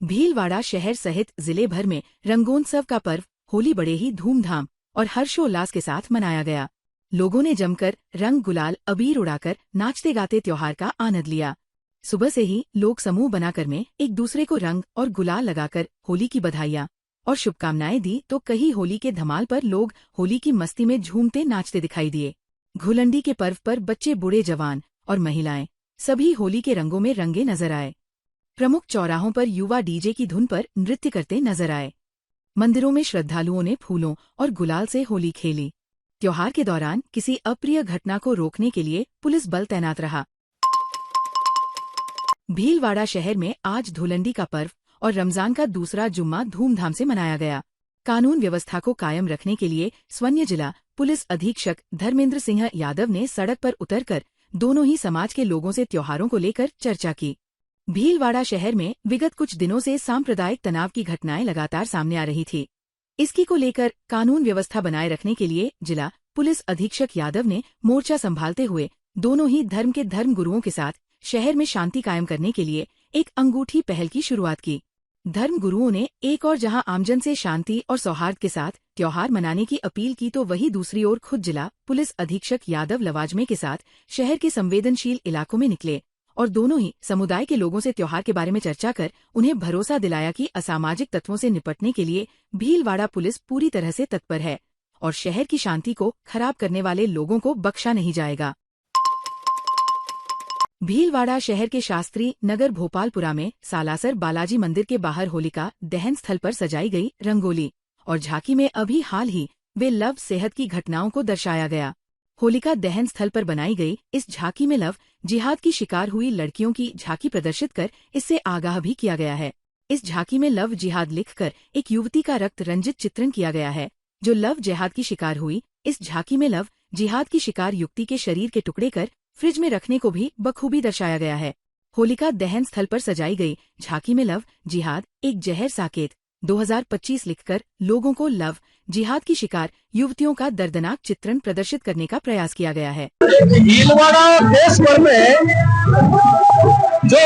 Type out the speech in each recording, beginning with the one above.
भीलवाड़ा शहर सहित जिले भर में रंगोत्सव का पर्व होली बड़े ही धूमधाम और हर्षोल्लास के साथ मनाया गया। लोगों ने जमकर रंग गुलाल अबीर उड़ाकर नाचते गाते त्योहार का आनंद लिया। सुबह से ही लोग समूह बनाकर में एक दूसरे को रंग और गुलाल लगाकर होली की बधाइयां और शुभकामनाएं दी तो कहीं होली के धमाल पर लोग होली की मस्ती में झूमते नाचते दिखाई दिए। घुलंडी के पर्व पर बच्चे बूढ़े जवान और महिलाएं सभी होली के रंगों में रंगे नजर आए। प्रमुख चौराहों पर युवा डीजे की धुन पर नृत्य करते नजर आए। मंदिरों में श्रद्धालुओं ने फूलों और गुलाल से होली खेली। त्योहार के दौरान किसी अप्रिय घटना को रोकने के लिए पुलिस बल तैनात रहा। भीलवाड़ा शहर में आज धुलंडी का पर्व और रमजान का दूसरा जुम्मा धूमधाम से मनाया गया। कानून व्यवस्था को कायम रखने के लिए स्वयं जिला पुलिस अधीक्षक धर्मेंद्र सिंह यादव ने सड़क पर उतरकर दोनों ही समाज के लोगों से त्योहारों को लेकर चर्चा की। भीलवाड़ा शहर में विगत कुछ दिनों से सांप्रदायिक तनाव की घटनाएं लगातार सामने आ रही थी। इसकी को लेकर कानून व्यवस्था बनाए रखने के लिए जिला पुलिस अधीक्षक यादव ने मोर्चा संभालते हुए दोनों ही धर्म के धर्म गुरुओं के साथ शहर में शांति कायम करने के लिए एक अंगूठी पहल की शुरुआत की। धर्म गुरुओं ने एक और जहां आमजन से शांति और सौहार्द के साथ त्योहार मनाने की अपील की तो वहीं दूसरी ओर खुद जिला पुलिस अधीक्षक यादव लवाजमे के साथ शहर के संवेदनशील इलाकों में निकले और दोनों ही समुदाय के लोगों से त्योहार के बारे में चर्चा कर उन्हें भरोसा दिलाया कि असामाजिक तत्वों से निपटने के लिए भीलवाड़ा पुलिस पूरी तरह से तत्पर है और शहर की शांति को खराब करने वाले लोगों को बख्शा नहीं जाएगा। भीलवाड़ा शहर के शास्त्री नगर भोपालपुरा में सालासर बालाजी मंदिर के बाहर होलिका दहन स्थल पर सजाई गई रंगोली और झांकी में अभी हाल ही वे लव सेहत की घटनाओं को दर्शाया गया। होलिका दहन स्थल पर बनाई गई इस झांकी में लव जिहाद की शिकार हुई लड़कियों की झांकी प्रदर्शित कर इससे आगाह भी किया गया है। इस झांकी में लव जिहाद लिखकर एक युवती का रक्त रंजित चित्रण किया गया है जो लव जिहाद की शिकार हुई। इस झांकी में लव जिहाद की शिकार युवती के शरीर के टुकड़े कर फ्रिज में रखने को भी बखूबी दर्शाया गया है। होलिका दहन स्थल पर सजाई गई झांकी में लव जिहाद एक जहर साकेत 2025 लिखकर लोगों को लव जिहाद की शिकार युवतियों का दर्दनाक चित्रण प्रदर्शित करने का प्रयास किया गया है। भीलवाड़ा देश भर में जो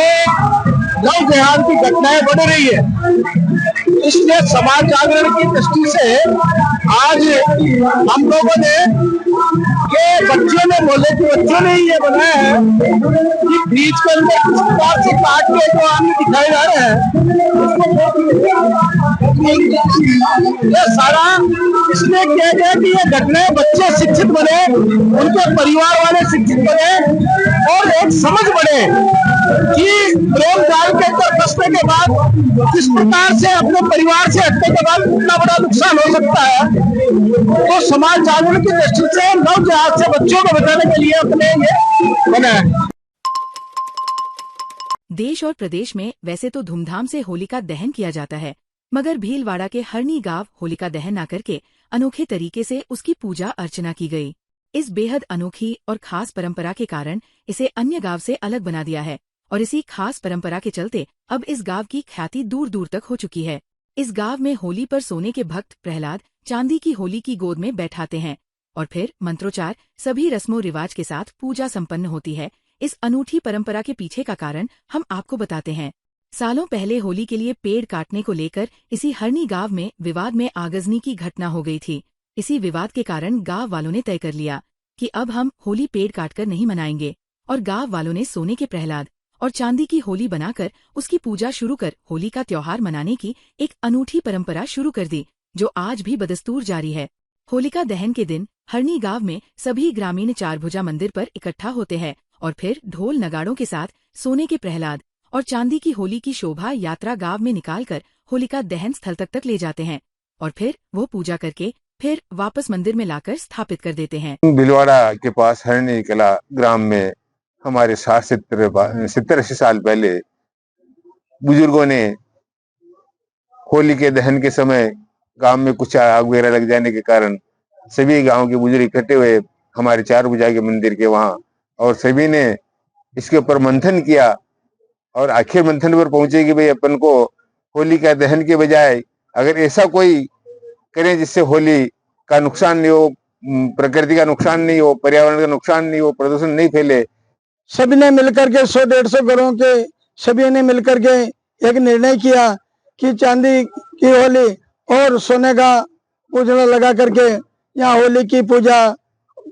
लव जिहाद की घटनाएं बढ़ रही है, इसलिए समाज जागरण की दृष्टि से आज हम लोगों ने ये बच्चों ने बोले कि बच्चों ने ये बनाया है कि बीच के अंदर किस प्रकार से काट के जो हमें दिखाए जा रहे हैं ये सारा इसलिए किया गया कि ये घटनाएं बच्चे शिक्षित बने, उनके परिवार वाले शिक्षित बने और एक समझ बढ़े कि प्रेम काल के अंदर फंसने के बाद किस प्रकार से अपने परिवार से हटने के बाद कितना बड़ा नुकसान हो सकता है। तो समाज जागरण की दृष्टि से लव जिहाद से बच्चों को बचाने के लिए अपने ये बना है। देश और प्रदेश में वैसे तो धूमधाम से होलिका दहन किया जाता है, मगर भीलवाड़ा के हरनी गांव होलिका दहन न करके अनोखे तरीके से उसकी पूजा अर्चना की गई। इस बेहद अनोखी और खास परंपरा के कारण इसे अन्य गांव से अलग बना दिया है और इसी खास परंपरा के चलते अब इस गांव की ख्याति दूर दूर तक हो चुकी है। इस गांव में होली पर सोने के भक्त प्रहलाद चांदी की होली की गोद में बैठाते हैं और फिर मंत्रोच्चार सभी रस्मों रिवाज के साथ पूजा संपन्न होती है। इस अनूठी परंपरा के पीछे का कारण हम आपको बताते हैं। सालों पहले होली के लिए पेड़ काटने को लेकर इसी हरनी गांव में विवाद में आगजनी की घटना हो गई थी। इसी विवाद के कारण गांव वालों ने तय कर लिया कि अब हम होली पेड़ काटकर नहीं मनाएंगे और गांव वालों ने सोने के प्रहलाद और चांदी की होली बनाकर उसकी पूजा शुरू कर होली का त्योहार मनाने की एक अनूठी परंपरा शुरू कर दी जो आज भी बदस्तूर जारी है। होलिका दहन के दिन हरनी गांव में सभी ग्रामीण चारभुजा मंदिर पर इकट्ठा होते हैं और फिर ढोल नगाड़ों के साथ सोने के प्रहलाद और चांदी की होली की शोभा यात्रा गांव में निकालकर होलिका दहन स्थल तक ले जाते हैं और फिर वो पूजा करके फिर वापस मंदिर में लाकर स्थापित कर देते हैं। भीलवाड़ा के पास हरनी कला ग्राम में हमारे 70-80 साल पहले बुजुर्गों ने होली के दहन के समय गांव में कुछ आग वगैरह लग जाने के कारण सभी गांव के बुजुर्ग इकट्ठे हुए हमारे चारभुजा के मंदिर के वहां और सभी ने इसके ऊपर मंथन किया और आखिर मंथन पर पहुंचे कि भाई अपन को होली का दहन के बजाय अगर ऐसा कोई करें जिससे होली का नुकसान नहीं हो, प्रकृति का नुकसान नहीं हो, पर्यावरण का नुकसान नहीं हो, प्रदूषण नहीं फैले। सभी ने मिलकर के 100-150 घरों के सभी ने मिलकर के एक निर्णय किया कि चांदी की होली और सोने का पूजना लगा करके यहाँ होली की पूजा,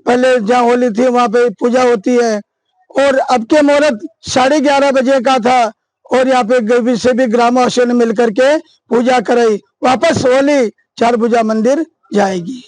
पहले जहाँ होली थी वहाँ पे पूजा होती है। और अब के मुहूर्त 11:30 बजे का था और यहाँ पे सभी ग्रामवासियों ने मिलकर के पूजा कराई। वापस होली चारभुजा मंदिर जाएगी।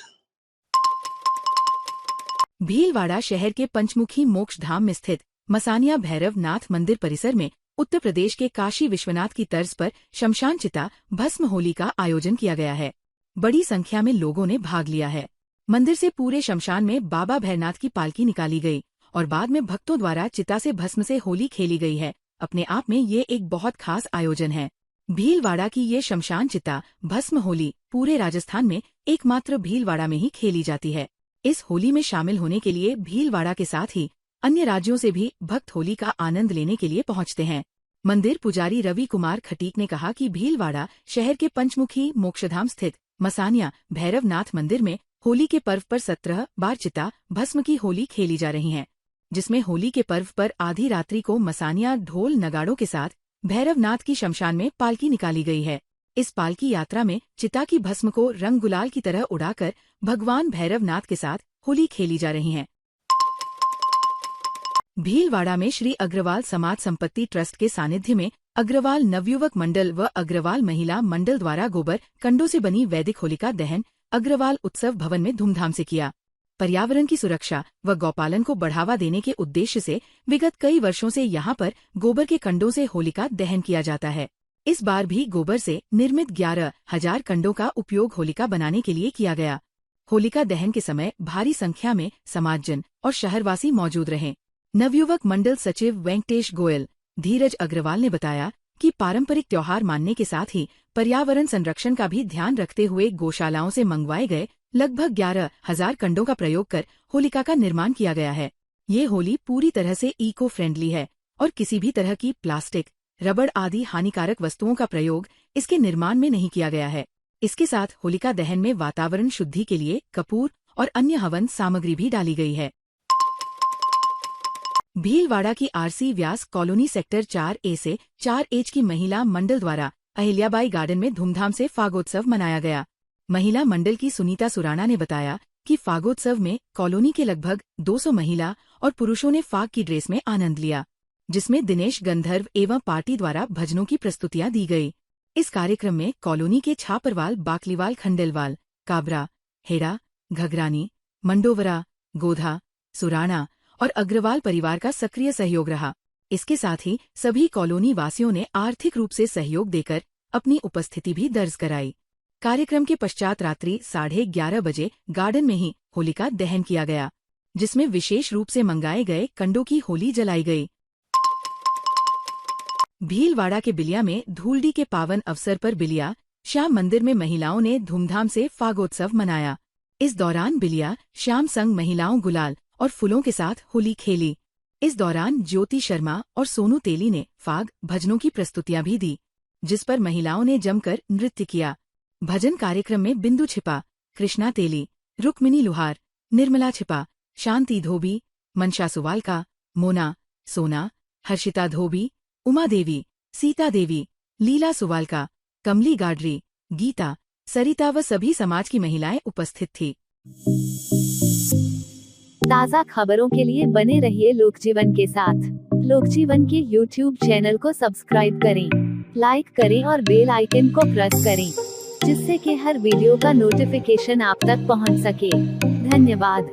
भीलवाड़ा शहर के पंचमुखी मोक्ष धाम में स्थित मसानिया भैरव नाथ मंदिर परिसर में उत्तर प्रदेश के काशी विश्वनाथ की तर्ज पर शमशान चिता भस्म होली का आयोजन किया गया है। बड़ी संख्या में लोगों ने भाग लिया है। मंदिर से पूरे शमशान में बाबा भैरनाथ की पालकी निकाली गई और बाद में भक्तों द्वारा चिता से भस्म से होली खेली गई है। अपने आप में ये एक बहुत खास आयोजन है। भीलवाड़ा की ये शमशान चिता भस्म होली पूरे राजस्थान में एकमात्र भीलवाड़ा में ही खेली जाती है। इस होली में शामिल होने के लिए भीलवाड़ा के साथ ही अन्य राज्यों से भी भक्त होली का आनंद लेने के लिए पहुंचते हैं। मंदिर पुजारी रवि कुमार खटीक ने कहा कि भीलवाड़ा शहर के पंचमुखी मोक्षधाम स्थित मसानिया भैरवनाथ मंदिर में होली के पर्व पर 17 बार चिता भस्म की होली खेली जा रही है, जिसमें होली के पर्व पर आधी रात्रि को मसानिया ढोल नगाड़ों के साथ भैरवनाथ की शमशान में पालकी निकाली गई है। इस पालकी यात्रा में चिता की भस्म को रंग गुलाल की तरह उड़ाकर भगवान भैरवनाथ के साथ होली खेली जा रही है। भीलवाड़ा में श्री अग्रवाल समाज संपत्ति ट्रस्ट के सानिध्य में अग्रवाल नवयुवक मंडल व अग्रवाल महिला मंडल द्वारा गोबर कंडों से बनी वैदिक होलिका दहन अग्रवाल उत्सव भवन में धूमधाम से किया। पर्यावरण की सुरक्षा व गौपालन को बढ़ावा देने के उद्देश्य से विगत कई वर्षों से यहाँ पर गोबर के कंडों से होलिका दहन किया जाता है। इस बार भी गोबर से निर्मित 11,000 कंडों का उपयोग होलिका बनाने के लिए किया गया। होलिका दहन के समय भारी संख्या में समाजजन और शहरवासी मौजूद रहे। नवयुवक मंडल सचिव वेंकटेश गोयल धीरज अग्रवाल ने बताया कि पारंपरिक त्योहार मानने के साथ ही पर्यावरण संरक्षण का भी ध्यान रखते हुए गौशालाओं से मंगवाए गए लगभग 11,000 कंडों का प्रयोग कर होलिका का निर्माण किया गया है। ये होली पूरी तरह से इको फ्रेंडली है और किसी भी तरह की प्लास्टिक, रबड़ आदि हानिकारक वस्तुओं का प्रयोग इसके निर्माण में नहीं किया गया है। इसके साथ होलिका दहन में वातावरण शुद्धि के लिए कपूर और अन्य हवन सामग्री भी डाली गई है। भीलवाड़ा की आरसी व्यास कॉलोनी सेक्टर 4A से 4H की महिला मंडल द्वारा अहिल्याबाई गार्डन में धूमधाम से फागोत्सव मनाया गया। महिला मंडल की सुनीता सुराणा ने बताया कि फागोत्सव में कॉलोनी के लगभग 200 महिला और पुरुषों ने फाग की ड्रेस में आनंद लिया, जिसमें दिनेश गंधर्व एवं पार्टी द्वारा भजनों की प्रस्तुतियां दी गई। इस कार्यक्रम में कॉलोनी के छापरवाल, बाकलीवाल, खंडेलवाल, काबरा, हेड़ा, घगरानी, मंडोवरा, गोधा, सुराणा और अग्रवाल परिवार का सक्रिय सहयोग रहा। इसके साथ ही सभी कॉलोनी वासियों ने आर्थिक रूप से सहयोग देकर अपनी उपस्थिति भी दर्ज कराई। कार्यक्रम के पश्चात रात्रि 11:30 बजे गार्डन में ही होलिका दहन किया गया, जिसमें विशेष रूप से मंगाए गए कंडों की होली जलाई गई। भीलवाड़ा के बिलिया में धूलडी के पावन अवसर पर बिलिया श्याम मंदिर में महिलाओं ने धूमधाम से फागोत्सव मनाया। इस दौरान बिलिया श्याम संग महिलाओं गुलाल और फूलों के साथ होली खेली। इस दौरान ज्योति शर्मा और सोनू तेली ने फाग भजनों की प्रस्तुतियां भी दी, जिस पर महिलाओं ने जमकर नृत्य किया। भजन कार्यक्रम में बिंदु छिपा, कृष्णा तेली, रुक्मिनी लुहार, निर्मला छिपा, शांति धोबी, मनशा सुवालका, मोना, सोना, हर्षिता धोबी, उमा देवी, सीता देवी, लीला सुवालका, कमली गाडरी, गीता, सरिता व सभी समाज की महिलाएं उपस्थित थी। ताज़ा खबरों के लिए बने रहिए लोकजीवन के साथ। लोकजीवन के YouTube चैनल को सब्सक्राइब करें, लाइक करें और बेल आइकन को प्रेस करें, जिससे कि हर वीडियो का नोटिफिकेशन आप तक पहुंच सके। धन्यवाद।